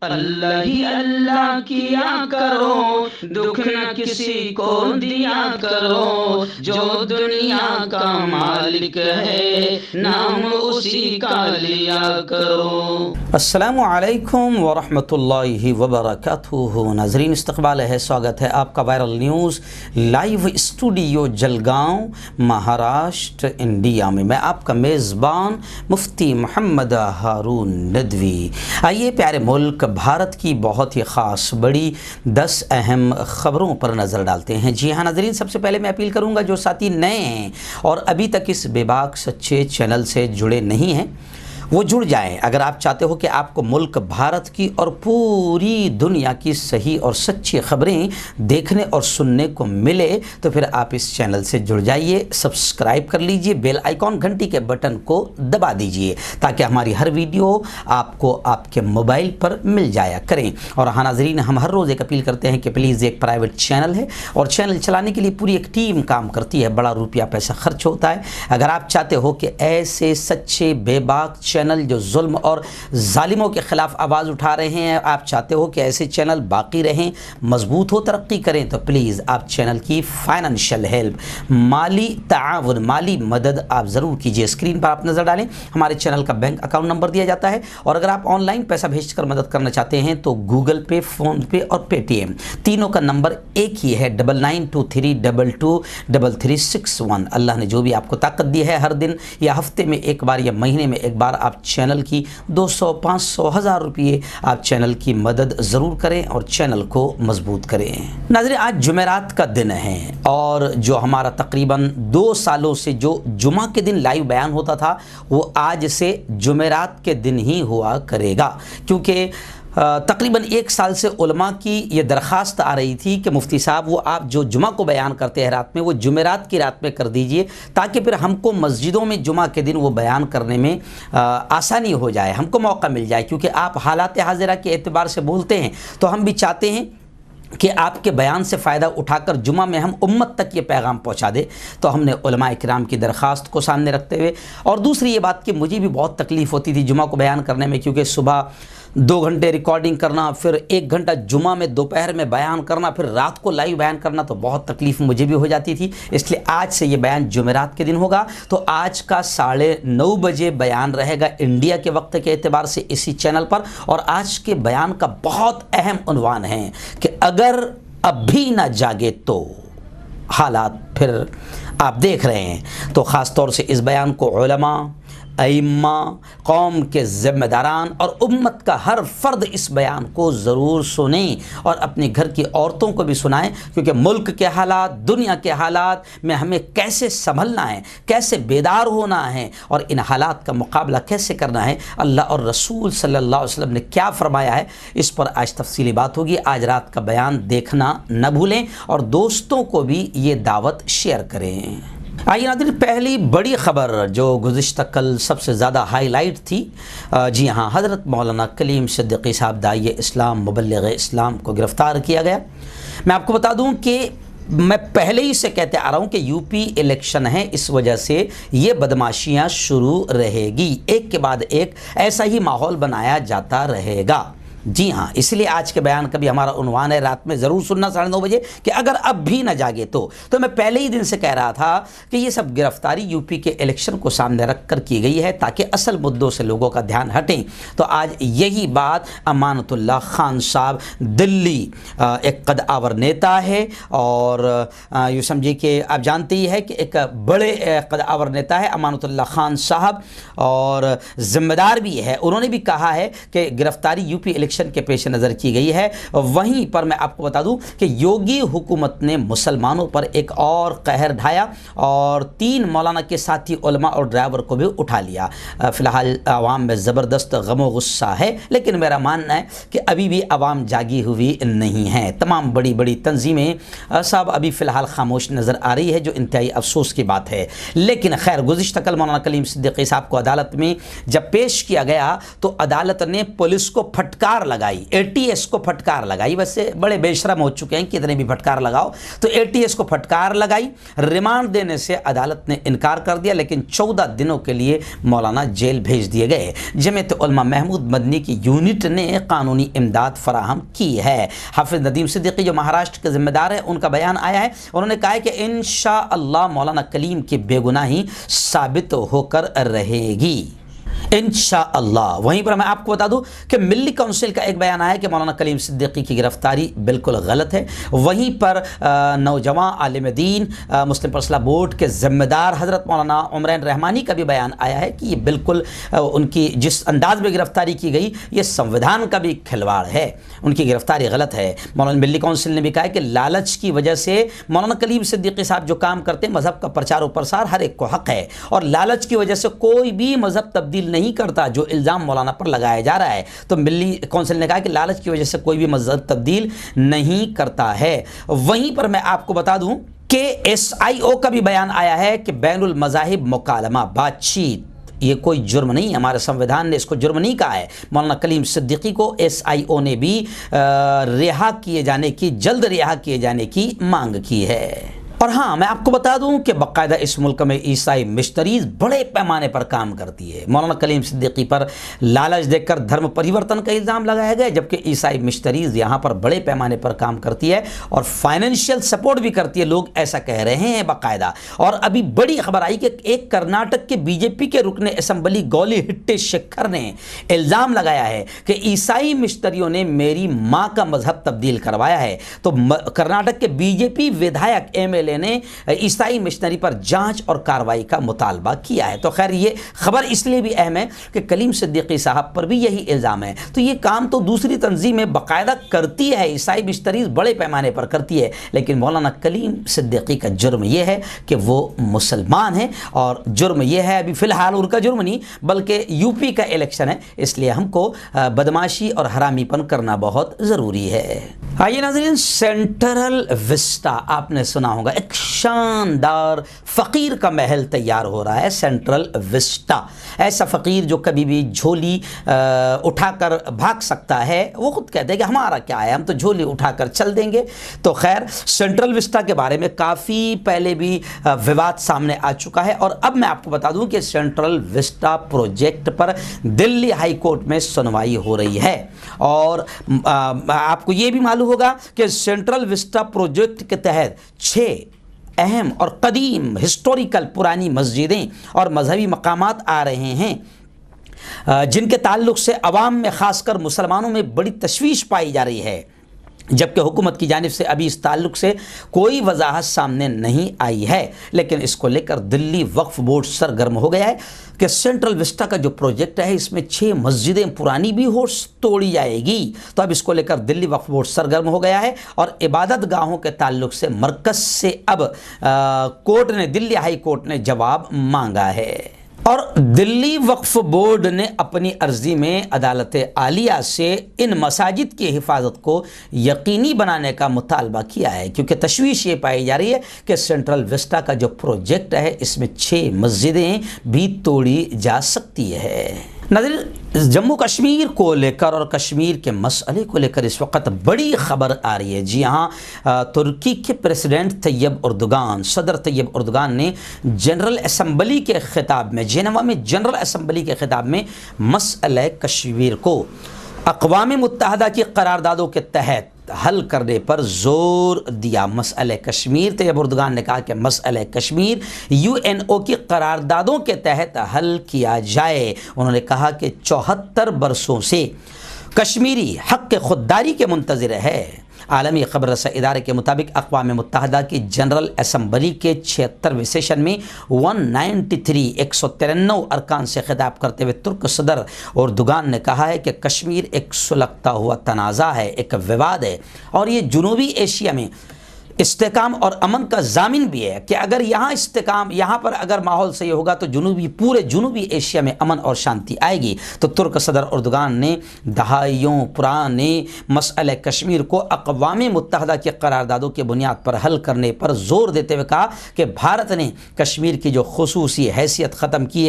अल्लाह ही अल्लाह किया करो, दुख न किसी को दिया करो, जो दुनिया का मालिक है नाम उसी का लिया करो। अस्सलामु अलैकुम वरहमतुल्लाहि वबरकातुहू। नाज़रीन, इस्तक़बाल है, स्वागत है आपका viral news live studio Jalgaon, Maharashtra, India में। मैं आपका मेज़बान मुफ्ती मोहम्मद हारून नदवी। आइए प्यारे मुल्क भारत की बहुत ही ख़ास बड़ी 10 अहम ख़बरों पर नज़र डालते हैं। जी हाँ नाज़रीन, सबसे पहले मैं अपील करूँगा जो साथी नए हैं और अभी तक इस बेबाक सच्चे चैनल से जुड़े नहीं हैं वो जुड़ जाएं। अगर आप चाहते हो कि आपको मुल्क भारत की और पूरी दुनिया की सही और सच्ची खबरें देखने और सुनने को मिले तो फिर आप इस चैनल से जुड़ जाइए, सब्सक्राइब कर लीजिए, बेल आइकॉन घंटी के बटन को दबा दीजिए ताकि हमारी हर वीडियो आपको आपके मोबाइल पर मिल जाया करें। और हाँ नाज़रीन, हम हर रोज़ एक अपील करते हैं कि प्लीज़, एक प्राइवेट चैनल है और चैनल चलाने के लिए पूरी एक टीम काम करती है, बड़ा रुपया पैसा खर्च होता है। अगर आप चाहते हो कि ऐसे सच्चे बेबाक चैनल जो जुल्म और जालिमों के ख़िलाफ़ आवाज़ उठा रहे हैं, आप चाहते हो कि ऐसे चैनल बाकी रहें, मजबूत हो, तरक्की करें, तो प्लीज़ आप चैनल की फाइनेंशियल हेल्प, माली ताआवुन, माली मदद आप ज़रूर कीजिए। स्क्रीन पर आप नज़र डालें, हमारे चैनल का बैंक अकाउंट नंबर दिया जाता है। और अगर आप ऑनलाइन पैसा भेजकर मदद करना चाहते हैं तो गूगल पे, फ़ोन पे और पेटीएम तीनों का नंबर एक ही है, 9923223361। अल्लाह ने जो भी आपको ताकत दी है, हर दिन या हफ्ते में एक बार या महीने में एक बार आप चैनल की 200, 500, 1000 रुपये आप चैनल की मदद ज़रूर करें और चैनल को मजबूत करें। नाज़रीन, आज जुमेरात का दिन है और जो हमारा तकरीबन 2 सालों से जो जुमा के दिन लाइव बयान होता था वो आज से जुमेरात के दिन ही हुआ करेगा, क्योंकि तकरीबन 1 साल से उलमा की ये दरख्वास्त आ रही थी कि मुफ्ती साहब वो आप जो जुमा को बयान करते हैं रात में, वो जुमेरात की रात में कर दीजिए ताकि फिर हमको मस्जिदों में जुमा के दिन वो बयान करने में आसानी हो जाए, हमको मौका मिल जाए। क्योंकि आप हालात हाजिरा के एतबार से बोलते हैं तो हम भी चाहते हैं कि आपके बयान से फ़ायदा उठाकर जुमा में हम उम्मत तक ये पैगाम पहुंचा दे। तो हमने उलमा इकराम की दरख्वास्त को सामने रखते हुए, और दूसरी ये बात कि मुझे भी बहुत तकलीफ़ होती थी जुमा को बयान करने में, क्योंकि सुबह 2 घंटे रिकॉर्डिंग करना, फिर 1 घंटा जुमा में दोपहर में बयान करना, फिर रात को लाइव बयान करना, तो बहुत तकलीफ़ मुझे भी हो जाती थी। इसलिए आज से ये बयान जुमेरात के दिन होगा। तो आज का 9:30 बजे बयान रहेगा इंडिया के वक्त के एतबार से इसी चैनल पर। और आज के बयान का बहुत अहम उन्वान है कि अगर अब भी ना जागे तो हालात फिर आप देख रहे हैं। तो ख़ास तौर से इस बयान को उलमा, अइम्मा, कौम के ज़िम्मेदारान और उम्मत का हर फ़र्द इस बयान को ज़रूर सुने और अपने घर की औरतों को भी सुनाएं, क्योंकि मुल्क के हालात, दुनिया के हालात में हमें कैसे संभलना है, कैसे बेदार होना है और इन हालात का मुकाबला कैसे करना है, अल्लाह और रसूल सल्लल्लाहु अलैहि वसल्लम ने क्या फरमाया है, इस पर आज तफसीली बात होगी। आज रात का बयान देखना न भूलें और दोस्तों को भी ये दावत शेयर करें। आइए नाज़रीन, पहली बड़ी ख़बर जो गुज़िश्ता कल सबसे ज़्यादा हाईलाइट थी, जी हाँ, हज़रत मौलाना कलीम सिद्दीकी साहब दाई इस्लाम, मुबल्लिग़ इस्लाम को गिरफ़्तार किया गया। मैं आपको बता दूं कि मैं पहले ही से कहते आ रहा हूं कि यूपी इलेक्शन है, इस वजह से ये बदमाशियां शुरू रहेगी, एक के बाद एक ऐसा ही माहौल बनाया जाता रहेगा। जी हाँ, इसलिए आज के बयान का भी हमारा उन्वान है, रात में ज़रूर सुनना 9:30 बजे कि अगर अब भी ना जागे तो मैं पहले ही दिन से कह रहा था कि ये सब गिरफ्तारी यूपी के इलेक्शन को सामने रख कर की गई है ताकि असल मुद्दों से लोगों का ध्यान हटें। तो आज यही बात अमानतुल्लाह खान साहब, दिल्ली एक कद आवर नेता है और यूँ समझिए कि आप जानते ही है कि एक बड़े कद आवर नेता है अमानतुल्लाह खान साहब और ज़िम्मेदार भी है। उन्होंने भी कहा है कि गिरफ्तारी यूपी इलेक्शन के पेश नज़र की गई है। वहीं पर मैं आपको बता दूं कि योगी हुकूमत ने मुसलमानों पर एक और कहर ढाया और 3 मौलाना के साथी उलमा और ड्राइवर को भी उठा लिया। फ़िलहाल आवाम में ज़बरदस्त गमो गुस्सा है, लेकिन मेरा मानना है कि अभी भी आवाम जागी हुई नहीं है। तमाम बड़ी बड़ी तंजीमें सब अभी फ़िलहाल खामोश नज़र आ रही है, जो इंतहाई अफसोस की बात है। लेकिन खैर, गुज़िश्ता कल मौलाना कलीम सिद्दीकी साहब को अदालत में जब पेश किया गया तो अदालत ने पुलिस को फटकार लगाई, ATS को फटकार लगाई। वैसे बड़े बेशरम हो चुके हैं, कितने भी फटकार लगाओ। तो ATS को फटकार लगाई, रिमांड देने से अदालत ने इनकार कर दिया, लेकिन 14 दिनों के लिए मौलाना जेल भेज दिए गए। जमीयत उलमा महमूद मदनी की यूनिट ने कानूनी इमदाद फराहम की है। हाफिज नदीम सिद्दीकी जो महाराष्ट्र के जिम्मेदार है, उनका बयान आया है। उन्होंने कहा है कि इंशाअल्लाह मौलाना कलीम की बेगुनाही साबित होकर रहेगी, इंशाअल्लाह। वहीं पर मैं आपको बता दूं कि मिल्ली काउंसिल का एक बयान आया है कि मौलाना कलीम सिद्दीकी की गिरफ्तारी बिल्कुल गलत है। वहीं पर नौजवान आलिम दीन मुस्लिम पर्सनल बोर्ड के जिम्मेदार हज़रत मौलाना उमरान रहमानी का भी बयान आया है कि ये बिल्कुल उनकी जिस अंदाज में गिरफ्तारी की गई, ये संविधान का भी खिलवाड़ है, उनकी गिरफ्तारी गलत है। मौलाना मिल्ली काउंसिल ने भी कहा है कि लालच की वजह से मौलाना कलीम सिद्दीकी साहब जो काम करते हैं, मज़हब का प्रचार और प्रसार हर एक को हक़ है, और लालच की वजह से कोई भी मज़हब तब्दील नहीं करता, जो इल्ज़ाम मौलाना पर लगाया जा रहा है। तो मिल्ली काउंसिल ने कहा कि लालच की वजह से कोई भी मज़हब तब्दील नहीं करता है। वहीं पर मैं आपको बता दूं कि SIO का भी बयान आया है कि बैनुल मज़ाहिब मुकालमा, बातचीत, ये कोई जुर्म नहीं है, हमारे संविधान ने इसको जुर्म नहीं कहा है। मौलाना कलीम सिद्दीकी को SIO ने भी रिहा किए जाने की, जल्द रिहा किए जाने की मांग की है। और हाँ, मैं आपको बता दूं कि बाकायदा इस मुल्क में ईसाई मिशनरीज बड़े पैमाने पर काम करती है। मौलाना कलीम सिद्दीकी पर लालच देकर धर्म परिवर्तन का इल्ज़ाम लगाया गया, जबकि ईसाई मिशनरीज यहाँ पर बड़े पैमाने पर काम करती है और फाइनेंशियल सपोर्ट भी करती है, लोग ऐसा कह रहे हैं बाकायदा। और अभी बड़ी खबर आई कि एक कर्नाटक के BJP के रुकने असम्बली गौली हिट्टे शेखर ने इल्ज़ाम लगाया है कि ईसाई मिशनरियों ने मेरी माँ का मजहब तब्दील करवाया है। तो कर्नाटक के BJP विधायक MLA ने ईसाई मिशनरी पर जांच और कार्रवाई का मुतालबा किया है। तो खैर ये खबर इसलिए भी अहम है कि कलीम सिद्दीकी साहब पर भी यही इल्ज़ाम है। तो ये काम तो दूसरी तंजीमें बाकायदा करती है, ईसाई मिशनरीज बड़े पैमाने पर करती है, लेकिन मौलाना कलीम सिद्दीकी का जुर्म यह है कि वो मुसलमान है, और जुर्म यह है, अभी फ़िलहाल उनका जुर्म नहीं बल्कि UP का इलेक्शन है, इसलिए हमको बदमाशी और हरामीपन करना बहुत ज़रूरी है। आइए नाज़रीन, सेंट्रल विस्टा आपने सुना होगा, एक शानदार फ़कीर का महल तैयार हो रहा है। सेंट्रल विस्टा, ऐसा फ़कीर जो कभी भी झोली उठाकर भाग सकता है, वो खुद कहते हैं कि हमारा क्या है, हम तो झोली उठाकर चल देंगे। तो खैर, सेंट्रल विस्टा के बारे में काफ़ी पहले भी विवाद सामने आ चुका है, और अब मैं आपको बता दूं कि सेंट्रल विस्टा प्रोजेक्ट पर दिल्ली हाई कोर्ट में सुनवाई हो रही है। और आपको ये भी मालूम होगा कि सेंट्रल विस्टा प्रोजेक्ट के तहत 6 अहम और कदीम हिस्टोरिकल पुरानी मस्जिदें और मजहबी मकामात आ रहे हैं, जिनके ताल्लुक़ से अवाम में ख़ासकर मुसलमानों में बड़ी तशवीश पाई जा रही है, जबकि हुकूमत की जानिब से अभी इस ताल्लुक़ से कोई वजाहत सामने नहीं आई है। लेकिन इसको लेकर दिल्ली वक्फ बोर्ड सरगर्म हो गया है कि सेंट्रल विस्टा का जो प्रोजेक्ट है, इसमें 6 मस्जिदें पुरानी भी हो तोड़ी जाएगी। तो अब इसको लेकर दिल्ली वक्फ बोर्ड सरगर्म हो गया है, और इबादत गाहों के ताल्लुक़ से मरकज़ से अब कोर्ट ने, दिल्ली हाई कोर्ट ने जवाब मांगा है। और दिल्ली वक्फ बोर्ड ने अपनी अर्जी में अदालत आलिया से इन मसाजिद की हिफाजत को यकीनी बनाने का मुतालबा किया है, क्योंकि तशवीश ये पाई जा रही है कि सेंट्रल विस्टा का जो प्रोजेक्ट है, इसमें 6 मस्जिदें भी तोड़ी जा सकती है। नाज़रीन, जम्मू कश्मीर को लेकर और कश्मीर के मसले को लेकर इस वक्त बड़ी ख़बर आ रही है। जी हाँ, तुर्की के प्रेसिडेंट तैयब अर्दोगान, सदर तैयब अर्दोगान ने जनरल असम्बली के खिताब में, जेनेवा में जनरल असम्बली के खिताब में मसले कश्मीर को अक़वाम मुत्तहदा की करारदादों के तहत हल करने पर जोर दिया। मसले कश्मीर, तैयब अर्दोगान ने कहा कि मसले कश्मीर UNO की करारदादों के तहत हल किया जाए। उन्होंने कहा कि 74 बरसों से कश्मीरी हक़ खुददारी के मुंतज़िर है। आलमी ख़बर रसा इदारे के मुताबिक अक़वाम मुत्तहदा की जनरल असम्बली के 76वें सेशन में 193 अरकान से खिताब करते हुए तुर्क सदर अर्दोगान ने कहा है कि कश्मीर एक सुलगता हुआ तनाज़ा है, एक विवाद है, और ये जनूबी एशिया में इस्तेकाम और अमन का जामिन भी है कि अगर यहाँ इस्तेकाम, यहाँ पर अगर माहौल सही होगा तो पूरे जुनूबी एशिया में अमन और शांति आएगी। तो तुर्क सदर अर्दोगान ने दहाइयों पुराने मसले कश्मीर को अक़वाम मुत्तहदा की करारदादों की बुनियाद पर हल करने पर जोर देते हुए कहा कि भारत ने कश्मीर की जो खुसूसी हैसियत ख़त्म की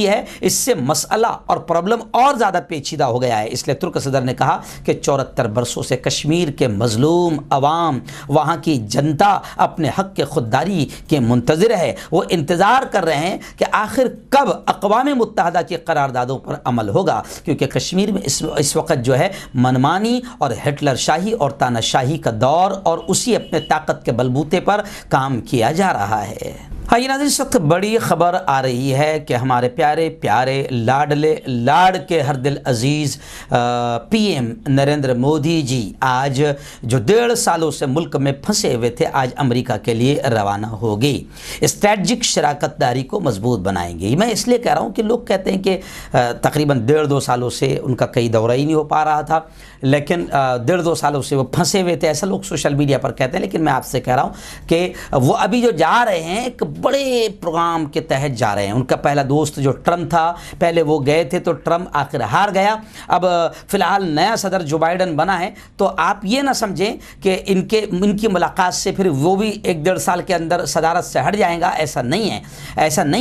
है, इससे मसला और प्रॉब्लम और ज़्यादा पेचीदा हो गया है। इसलिए तुर्क सदर ने कहा कि 74 बरसों से कश्मीर के मजलूम अवाम, वहाँ की जनता अपने हक़ के खुददारी के मुंतज़िर है। वो इंतज़ार कर रहे हैं कि आखिर कब अक़वाम मुत्तहदा की करारदादों पर अमल होगा, क्योंकि कश्मीर में इस वक्त जो है मनमानी और हिटलर शाही और तानाशाही का दौर और उसी अपने ताकत के बलबूते पर काम किया जा रहा है। हाँ ये नाज़रीन, इस वक्त बड़ी ख़बर आ रही है कि हमारे प्यारे प्यारे लाड के हर दिल अजीज़ PM नरेंद्र मोदी जी आज जो 1.5 सालों से मुल्क में फंसे हुए थे, आज अमेरिका के लिए रवाना हो गई। स्ट्रैटेजिक शराकतदारी को मजबूत बनाएंगे। मैं इसलिए कह रहा हूँ कि लोग कहते हैं कि तकरीबन 1.5-2 सालों से उनका कई दौरा ही नहीं हो पा रहा था, लेकिन 1.5-2 सालों से वो फंसे हुए थे, ऐसा लोग सोशल मीडिया पर कहते हैं। लेकिन मैं आपसे कह रहा हूँ कि वो अभी जो जा रहे हैं एक बड़े प्रोग्राम के तहत जा रहे हैं। उनका पहला दोस्त जो ट्रम्प था, पहले वो गए थे तो ट्रम्प आखिर हार गया। अब फ़िलहाल नया सदर जो बाइडन बना है, तो आप ये ना समझें कि इनकी मुलाकात से फिर वो भी 1-1.5 साल के अंदर सदारत से हट जाएगा। ऐसा नहीं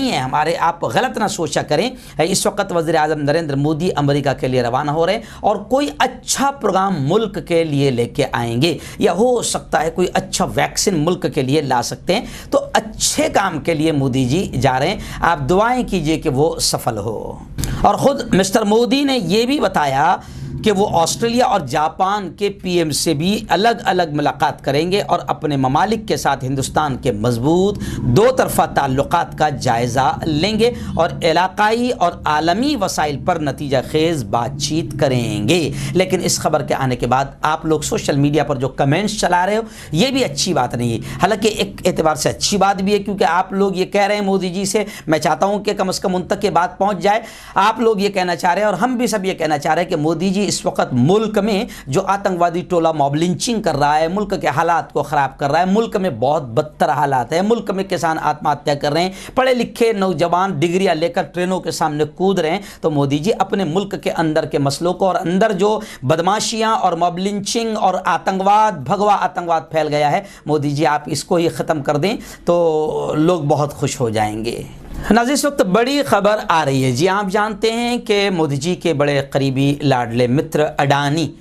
है हमारे, आप गलत ना सोचा करें। इस वक्त वज़ीर आज़म नरेंद्र मोदी अमेरिका के लिए रवाना हो रहे हैं और कोई अच्छा प्रोग्राम मुल्क के लिए लेके आएंगे, या हो सकता है कोई अच्छा वैक्सीन मुल्क के लिए ला सकते हैं। तो अच्छे काम के लिए मोदी जी जा रहे हैं, आप दुआएं कीजिए कि वो सफल हो। और ख़ुद मिस्टर मोदी ने ये भी बताया कि वो ऑस्ट्रेलिया और जापान के PM से भी अलग अलग मुलाकात करेंगे और अपने ममालिक के साथ हिंदुस्तान के मजबूत 2 तरफ़ा ताल्लुकात का जायज़ा लेंगे और इलाकाई और आलमी वसाइल पर नतीजा खेज़ बातचीत करेंगे। लेकिन इस खबर के आने के बाद आप लोग सोशल मीडिया पर जो कमेंट्स चला रहे हो, ये भी अच्छी बात नहीं है। हालांकि एक एतबार से अच्छी बात भी है, क्योंकि आप लोग ये कह रहे हैं मोदी जी से, मैं चाहता हूँ कि कम से कम उन तक ये बात पहुँच जाए। आप लोग ये कहना चाह रहे हैं और हम भी सब ये कहना चाह रहे हैं कि मोदी जी इस वक्त मुल्क में जो आतंकवादी टोला मॉब लिंचिंग कर रहा है, मुल्क के हालात को ख़राब कर रहा है, मुल्क में बहुत बदतर हालात है, मुल्क में किसान आत्महत्या कर रहे हैं, पढ़े लिखे नौजवान डिग्रियां लेकर ट्रेनों के सामने कूद रहे हैं। तो मोदी जी अपने मुल्क के अंदर के मसलों को, और अंदर जो बदमाशियां और मॉब लिंचिंग और आतंकवाद, भगवा आतंकवाद फैल गया है, मोदी जी आप इसको ही ख़त्म कर दें तो लोग बहुत खुश हो जाएंगे। नाज़रीन, इस वक्त बड़ी खबर आ रही है। जी आप जानते हैं कि मोदी जी के बड़े करीबी लाडले मित्र अडानी,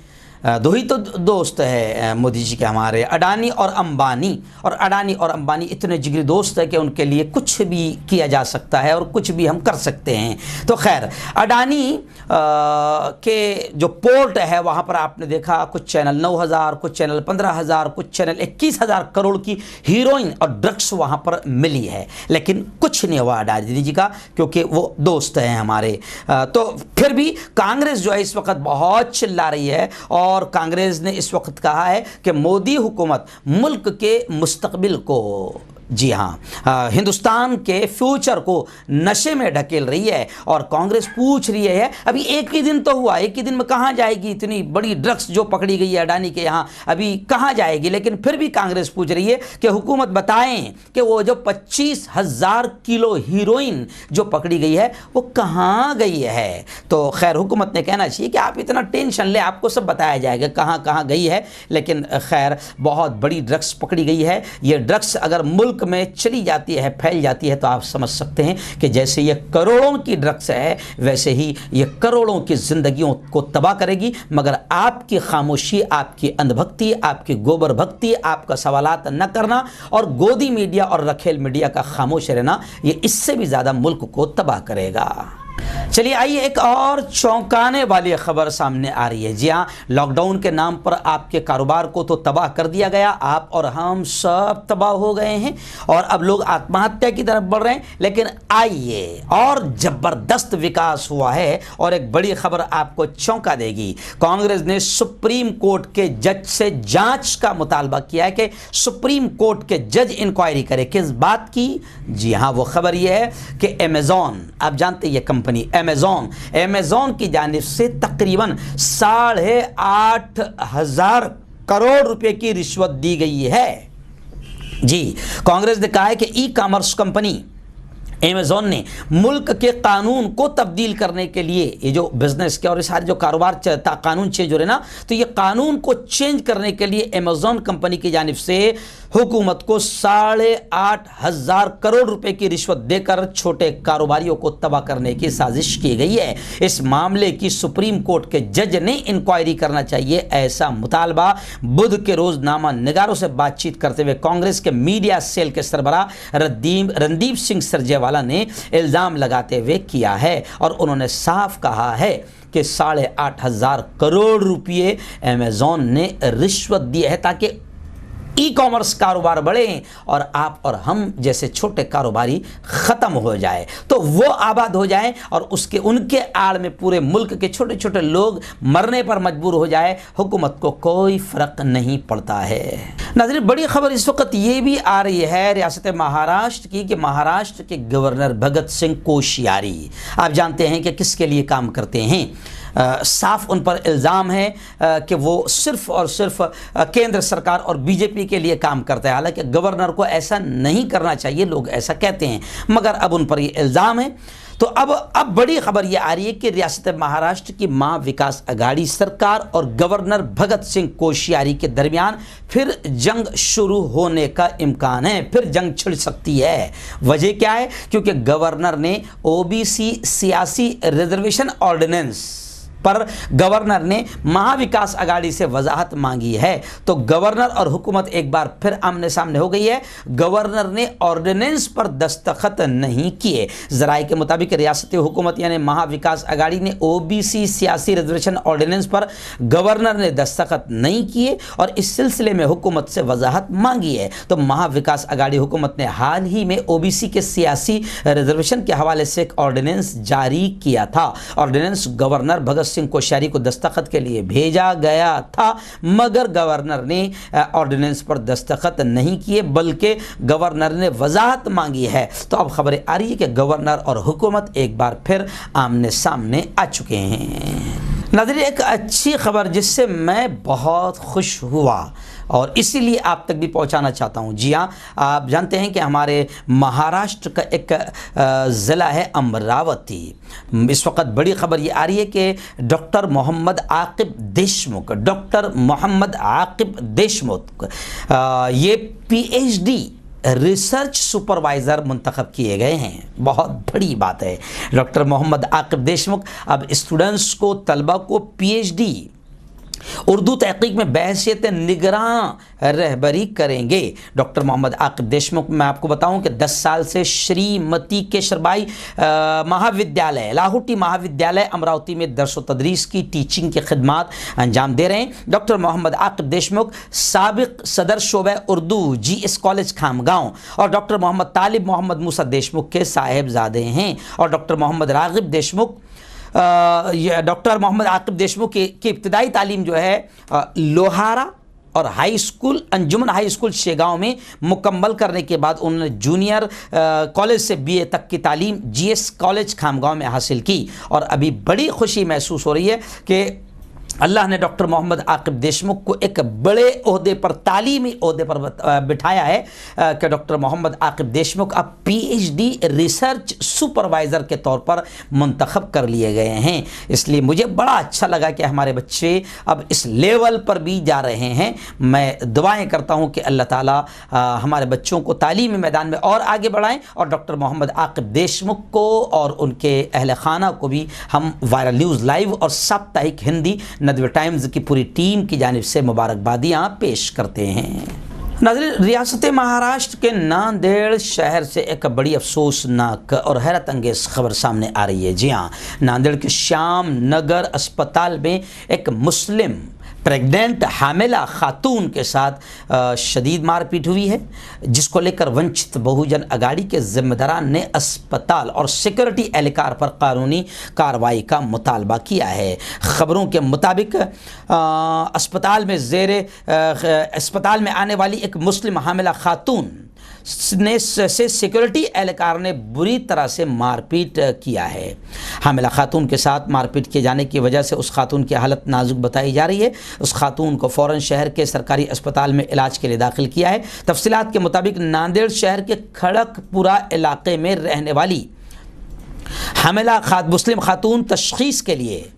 दो ही तो दोस्त है मोदी जी के हमारे, अडानी और अंबानी। और अडानी और अंबानी इतने जिगरी दोस्त है कि उनके लिए कुछ भी किया जा सकता है और कुछ भी हम कर सकते हैं। तो खैर, अडानी के जो पोर्ट है वहाँ पर आपने देखा कुछ चैनल 9,000, कुछ चैनल 15,000, कुछ चैनल 21,000 करोड़ की हीरोइन और ड्रग्स वहाँ पर मिली है। लेकिन कुछ नहीं हुआ अडानी जी का, क्योंकि वो दोस्त हैं हमारे। तो फिर भी कांग्रेस जो है इस वक्त बहुत चिल्ला रही है और कांग्रेस ने इस वक्त कहा है कि मोदी हुकूमत मुल्क के मुस्तकबिल को, जी हाँ, हिंदुस्तान के फ्यूचर को नशे में ढकेल रही है। और कांग्रेस पूछ रही है, अभी एक ही दिन तो हुआ, एक ही दिन में कहाँ जाएगी इतनी बड़ी ड्रग्स जो पकड़ी गई है अडानी के यहाँ, अभी कहाँ जाएगी। लेकिन फिर भी कांग्रेस पूछ रही है कि हुकूमत बताएं कि वो जो 25,000 किलो हीरोइन जो पकड़ी गई है वो कहाँ गई है। तो खैर, हुकूमत ने कहना चाहिए कि आप इतना टेंशन ले, आपको सब बताया जाएगा कहाँ कहाँ गई है। लेकिन खैर, बहुत बड़ी ड्रग्स पकड़ी गई है। ये ड्रग्स अगर मुल्क में चली जाती है, फैल जाती है, तो आप समझ सकते हैं कि जैसे ये करोड़ों की ड्रग्स है, वैसे ही ये करोड़ों की जिंदगियों को तबाह करेगी। मगर आपकी खामोशी, आपकी अंधभक्ति, आपकी गोबर भक्ति, आपका सवालात न करना और गोदी मीडिया और रखेल मीडिया का खामोश रहना, ये इससे भी ज़्यादा मुल्क को तबाह करेगा। चलिए आइए, एक और चौंकाने वाली खबर सामने आ रही है। जी हाँ, लॉकडाउन के नाम पर आपके कारोबार को तो तबाह कर दिया गया, आप और हम सब तबाह हो गए हैं और अब लोग आत्महत्या की तरफ बढ़ रहे हैं। लेकिन आइए, और ज़बरदस्त विकास हुआ है और एक बड़ी खबर आपको चौंका देगी। कांग्रेस ने सुप्रीम कोर्ट के जज से जांच का मुतालबा किया है कि सुप्रीम कोर्ट के जज इंक्वायरी करे। किस बात की? जी हाँ, वो खबर यह है कि अमेज़ॉन, आप जानते हैं ये कंपनी अमेज़ॉन की जानिब से तकरीबन 8,500 करोड़ रुपए की रिश्वत दी गई है। जी, कांग्रेस ने कहा है कि ई कॉमर्स कंपनी अमेज़ॉन ने मुल्क के कानून को तब्दील करने के लिए, ये जो बिजनेस के और ये सारे जो कारोबार कानून चेंज हो रहे ना, तो ये कानून को चेंज करने के लिए अमेज़ॉन कंपनी की जानिब से हुकूमत को 8,500 करोड़ रुपए की रिश्वत देकर छोटे कारोबारियों को तबाह करने की साजिश की गई है। इस मामले की सुप्रीम कोर्ट के जज ने इंक्वायरी करना चाहिए, ऐसा मुतालबा बुध के रोज नामा निगारों से बातचीत करते हुए कांग्रेस के मीडिया सेल के सरबराह रणदीप सिंह सुरजेवाला ने इल्जाम लगाते हुए किया है और उन्होंने साफ कहा है कि 8,500 करोड़ रुपये अमेज़ॉन ने रिश्वत दी है ताकि ई कॉमर्स कारोबार बढ़े और आप और हम जैसे छोटे कारोबारी ख़त्म हो जाए, तो वो आबाद हो जाए और उसके उनके आड़ में पूरे मुल्क के छोटे छोटे लोग मरने पर मजबूर हो जाए, हुकूमत को कोई फ़र्क नहीं पड़ता है। नाज़रीन, बड़ी खबर इस वक्त ये भी आ रही है रियासत महाराष्ट्र की कि महाराष्ट्र के गवर्नर भगत सिंह कोश्यारी, आप जानते हैं कि किसके लिए काम करते हैं। साफ उन पर इल्ज़ाम है कि वो सिर्फ़ और सिर्फ केंद्र सरकार और बीजेपी के लिए काम करते हैं। हालांकि गवर्नर को ऐसा नहीं करना चाहिए, लोग ऐसा कहते हैं, मगर अब उन पर ये इल्ज़ाम है। तो अब बड़ी खबर ये आ रही है कि रियासत महाराष्ट्र की महा विकास अघाड़ी सरकार और गवर्नर भगत सिंह कोश्यारी के दरमियान फिर जंग शुरू होने का इम्कान है, फिर जंग छिड़ सकती है। वजह क्या है? क्योंकि गवर्नर ने ओबीसी सियासी रिजर्वेशन ऑर्डिनेंस पर गवर्नर ने महाविकास अघाड़ी से वजाहत मांगी है। तो गवर्नर और हुकूमत एक बार फिर आमने सामने हो गई है। गवर्नर ने ऑर्डिनेंस पर दस्तखत नहीं किए। ज़राए के मुताबिक रियासती हुकूमत यानी महाविकास अघाड़ी ने ओबीसी सियासी रिजर्वेशन ऑर्डिनेंस पर गवर्नर ने दस्तखत नहीं किए और इस सिलसिले में हुकूमत से वजाहत मांगी है। तो महाविकास अघाड़ी हुकूमत ने हाल ही में ओबीसी के सियासी रिजर्वेशन के हवाले से एक ऑर्डिनेंस जारी किया था। ऑर्डिनेंस गवर्नर भगत सिंह कोश्यारी को दस्तखत के लिए भेजा गया था, मगर गवर्नर ने ऑर्डिनेंस पर दस्तखत नहीं किए, बल्कि गवर्नर ने वजाहत मांगी है। तो अब खबरें आ रही है कि गवर्नर और हुकूमत एक बार फिर आमने सामने आ चुके हैं। नाज़रीन, एक अच्छी खबर जिससे मैं बहुत खुश हुआ और इसीलिए आप तक भी पहुंचाना चाहता हूं। जी हाँ, आप जानते हैं कि हमारे महाराष्ट्र का एक ज़िला है अमरावती। इस वक्त बड़ी खबर ये आ रही है कि डॉक्टर मोहम्मद आकिब देशमुख ये पीएचडी रिसर्च सुपरवाइज़र मुंतखब किए गए हैं। बहुत बड़ी बात है। डॉक्टर मोहम्मद आकिब देशमुख अब स्टूडेंट्स को, तलबा को पीएचडी उर्दू तहकीक में बहसियत निगरां रहबरी करेंगे। डॉक्टर मोहम्मद आकिब देशमुख, मैं आपको बताऊं कि 10 साल से श्रीमती केशरबाई महाविद्यालय, लाहौटी महाविद्यालय अमरावती में दर्स व तदरीस की टीचिंग की खिदमात अंजाम दे रहे हैं। डॉक्टर मोहम्मद आकिब देशमुख साबिक सदर शोबे उर्दू जीएस कॉलेज खामगांव और डॉक्टर मोहम्मद तालिब मोहम्मद मूसा देशमुख के साहिबजादे हैं। और डॉक्टर मोहम्मद रागिब देशमुख, डॉक्टर मोहम्मद आकिब देशमुख की इब्तदाई तालीम जो है लोहारा और हाई स्कूल, अंजुमन हाई स्कूल शेगांव में मुकम्मल करने के बाद उन्होंने जूनियर कॉलेज से बीए तक की तालीम जीएस कॉलेज खामगांव में हासिल की। और अभी बड़ी खुशी महसूस हो रही है कि अल्लाह ने डॉक्टर मोहम्मद आकिब देशमुख को एक बड़े ओहदे पर, तालीमी ओहदे पर बिठाया है कि डॉक्टर मोहम्मद आकिब देशमुख अब पीएचडी रिसर्च सुपरवाइज़र के तौर पर मुंतखब कर लिए गए हैं। इसलिए मुझे बड़ा अच्छा लगा कि हमारे बच्चे अब इस लेवल पर भी जा रहे हैं। मैं दुआएं करता हूं कि अल्लाह ताला हमारे बच्चों को तालीमी मैदान में और आगे बढ़ाएं और डॉक्टर मोहम्मद आकिब देशमुख को और उनके अहल खाना को भी हम वायरल न्यूज़ लाइव और साप्ताहिक हिंदी नदवे टाइम्स की पूरी टीम की जानिब से मुबारकबादियाँ पेश करते हैं। नाज़रीन, रियासत महाराष्ट्र के नांदेड़ शहर से एक बड़ी अफसोसनाक और हैरत अंगेज़ खबर सामने आ रही है। जी हाँ, नांदेड़ के श्याम नगर अस्पताल में एक मुस्लिम प्रेग्नेंट हामिला खातून के साथ शदीद मारपीट हुई है, जिसको लेकर वंचित बहुजन अघाड़ी के जिम्मेदारान ने अस्पताल और सिक्योरिटी एहलकार पर कानूनी कार्रवाई का मुतालबा किया है। खबरों के मुताबिक अस्पताल में आने वाली एक मुस्लिम हामिला खातून से सिक्योरिटी एहलकार ने बुरी तरह से मारपीट किया है। हामिला खातून के साथ मारपीट किए जाने की वजह से उस खातून की हालत नाजुक बताई जा रही है। उस खातून को फ़ौरन शहर के सरकारी अस्पताल में इलाज के लिए दाखिल किया है। तफसीलात के मुताबिक नांदेड़ शहर के खड़कपुरा इलाके में रहने वाली हामिला मुस्लिम खातून तशख़ीस के लिए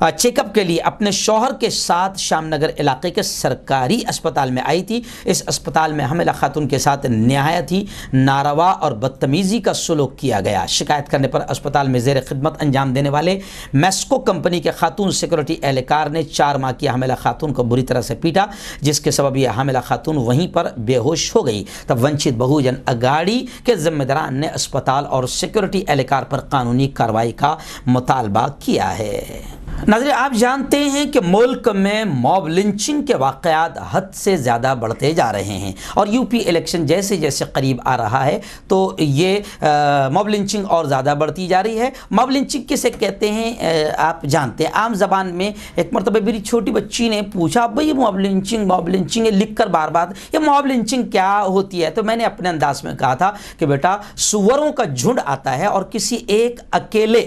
चेकअप के लिए अपने शौहर के साथ शामनगर इलाके के सरकारी अस्पताल में आई थी। इस अस्पताल में हामिला खातून के साथ नहायत ही नारवा और बदतमीज़ी का सलूक किया गया। शिकायत करने पर अस्पताल में ज़ेर खिदमत अंजाम देने वाले मैस्को कंपनी के खातून सिक्योरिटी एहलकार ने 4 माह की हामिला खातून को बुरी तरह से पीटा, जिसके सबब यह हामिला खातून वहीं पर बेहोश हो गई। तब वंचित बहुजन अगाड़ी के जिम्मेदारान ने अस्पताल और सिक्योरिटी एहलकार पर कानूनी कार्रवाई का मुतालबा किया है। नाज़रीन, आप जानते हैं कि मुल्क में मॉब लिंचिंग के वाक़यात हद से ज़्यादा बढ़ते जा रहे हैं और यूपी इलेक्शन जैसे जैसे करीब आ रहा है तो ये मॉब लिंचिंग और ज़्यादा बढ़ती जा रही है। मॉब लिंचिंग किसे कहते हैं आप जानते हैं। आम ज़बान में एक मरतबा मेरी छोटी बच्ची ने पूछा, भाई मॉब लिंचिंग लिख कर बार बार ये मॉब लिंचिंग क्या होती है, तो मैंने अपने अंदाज में कहा था कि बेटा सुअरों का झुंड आता है और किसी एक अकेले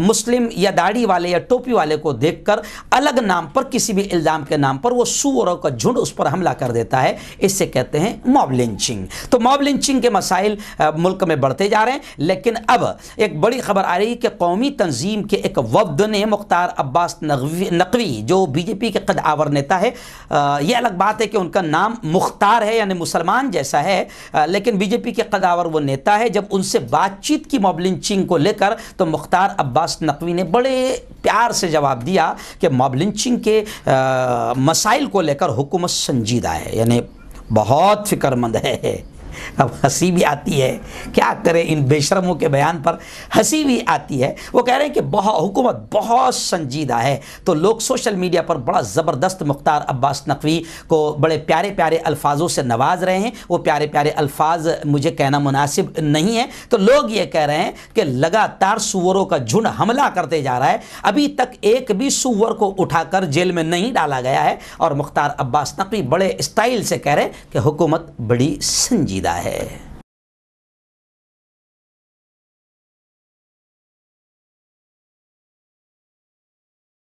मुस्लिम या दाढ़ी वाले या टोपी वाले को देखकर अलग नाम पर किसी भी इल्ज़ाम के नाम पर वो सुअरों का झुंड उस पर हमला कर देता है, इससे कहते हैं मॉब लिंचिंग। तो मॉब लिंचिंग के मसाइल मुल्क में बढ़ते जा रहे हैं। लेकिन अब एक बड़ी खबर आ रही है कि कौमी तंजीम के एक वफ्द ने मुख्तार अब्बास नकवी जो बीजेपी के कदावर नेता है, यह अलग बात है कि उनका नाम मुख्तार है यानी मुसलमान जैसा है, लेकिन बीजेपी के कदावर वो नेता है। जब उनसे बातचीत की मॉब लिंचिंग को लेकर तो मुख्तार अब्बास नकवी ने बड़े प्यार से जवाब दिया कि मॉब लिंचिंग के मसाइल को लेकर हुकूमत संजीदा है, यानी बहुत फिक्रमंद है। अब हंसी भी आती है, क्या करें, इन बेशरमों के बयान पर हंसी भी आती है। वो कह रहे हैं कि हुकूमत बहुत संजीदा है। तो लोग सोशल मीडिया पर बड़ा ज़बरदस्त मुख्तार अब्बास नकवी को बड़े प्यारे प्यारे अल्फाजों से नवाज रहे हैं। वो प्यारे प्यारे अल्फाज मुझे कहना मुनासिब नहीं है। तो लोग ये कह रहे हैं कि लगातार सुअरों का झुंड हमला करते जा रहा है, अभी तक एक भी सुअर को उठाकर जेल में नहीं डाला गया है। और मुख्तार अब्बास नकवी बड़े स्टाइल से कह रहे हैं कि हुकूमत बड़ी संजीदा है।